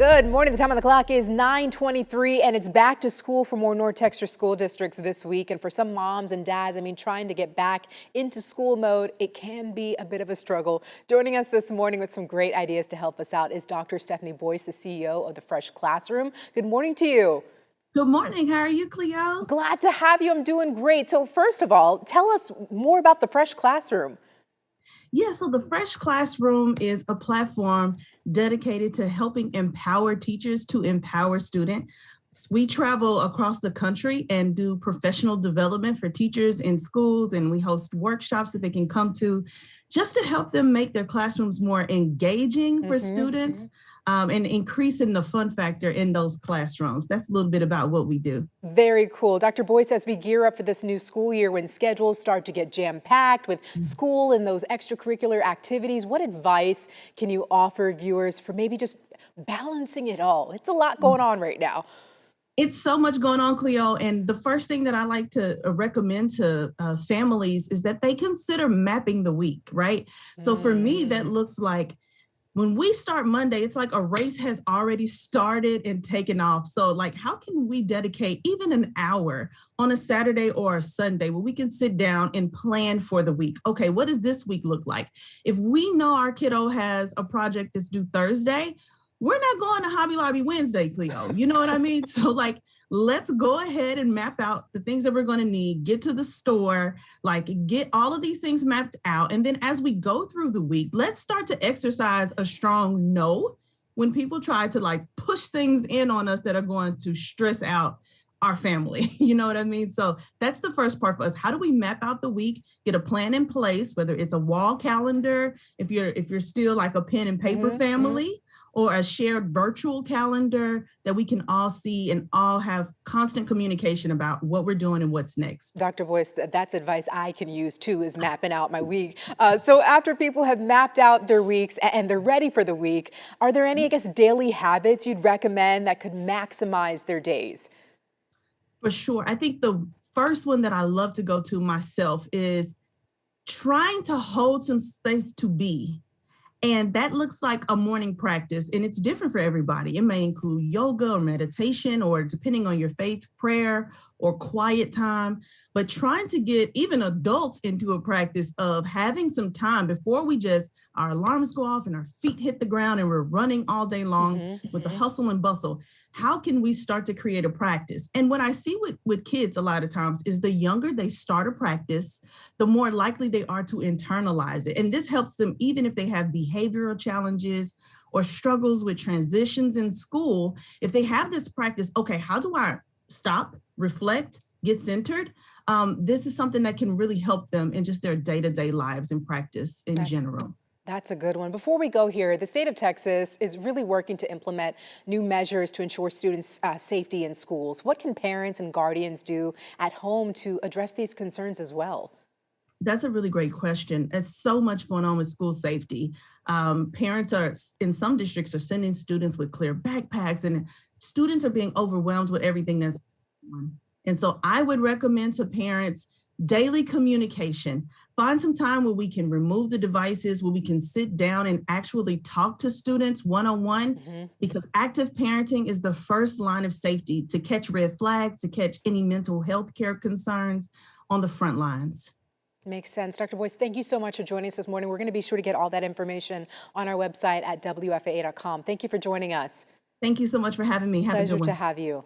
Good morning. The time on the clock is 9:23, and it's back to school for more North Texas school districts this week. And for some moms and dads, trying to get back into school mode, it can be a bit of a struggle. Joining us this morning with some great ideas to help us out is Dr. Stephanie Boyce, the CEO of the Fresh Classroom. Good morning to you. Good morning. How are you, Cleo? Glad to have you. I'm doing great. So first of all, tell us more about the Fresh Classroom. Yeah, so the Fresh Classroom is a platform dedicated to helping empower teachers to empower students. We travel across the country and do professional development for teachers in schools, and we host workshops that they can come to just to help them make their classrooms more engaging for students. And increasing the fun factor in those classrooms. That's a little bit about what we do. Very cool. Dr. Boyce, as we gear up for this new school year, when schedules start to get jam-packed with school and those extracurricular activities, what advice can you offer viewers for maybe just balancing it all? It's a lot going on right now. It's so much going on, Cleo. And the first thing that I like to recommend to families is that they consider mapping the week, right? So for me, that looks like when we start Monday, it's like a race has already started and taken off. So like, how can we dedicate even an hour on a Saturday or a Sunday where we can sit down and plan for the week? Okay, what does this week look like? If we know our kiddo has a project that's due Thursday, we're not going to Hobby Lobby Wednesday, Cleo. You know what I mean? So like, let's go ahead and map out the things that we're going to need, get to the store, like get all of these things mapped out. And then as we go through the week, let's start to exercise a strong no when people try to like push things in on us that are going to stress out our family. You know what I mean? So that's the first part for us. How do we map out the week, get a plan in place, whether it's a wall calendar, if you're still like a pen and paper family, or a shared virtual calendar that we can all see and all have constant communication about what we're doing and what's next. Dr. Boyce, that's advice I can use too, is mapping out my week. So after people have mapped out their weeks and they're ready for the week, are there any, daily habits you'd recommend that could maximize their days? For sure. I think the first one that I love to go to myself is trying to hold some space to be. And that looks like a morning practice, and it's different for everybody. It may include yoga or meditation, or depending on your faith, prayer or quiet time, but trying to get even adults into a practice of having some time before our alarms go off and our feet hit the ground and we're running all day long with the hustle and bustle. How can we start to create a practice? And what I see with kids a lot of times is the younger they start a practice, the more likely they are to internalize it. And this helps them even if they have behavioral challenges or struggles with transitions in school. If they have this practice, okay, how do I stop, reflect, get centered? This is something that can really help them in just their day-to-day lives and practice in general. That's a good one. Before we go here, the state of Texas is really working to implement new measures to ensure students' safety in schools. What can parents and guardians do at home to address these concerns as well? That's a really great question. There's so much going on with school safety. Parents in some districts are sending students with clear backpacks, and students are being overwhelmed with everything that's going on. And so I would recommend to parents daily communication. Find some time where we can remove the devices, where we can sit down and actually talk to students one-on-one, because active parenting is the first line of safety to catch red flags, to catch any mental health care concerns on the front lines. Makes sense. Dr. Boyce, thank you so much for joining us this morning. We're going to be sure to get all that information on our website at WFAA.com. Thank you for joining us. Thank you so much for having me. Have a good one. Pleasure to have you.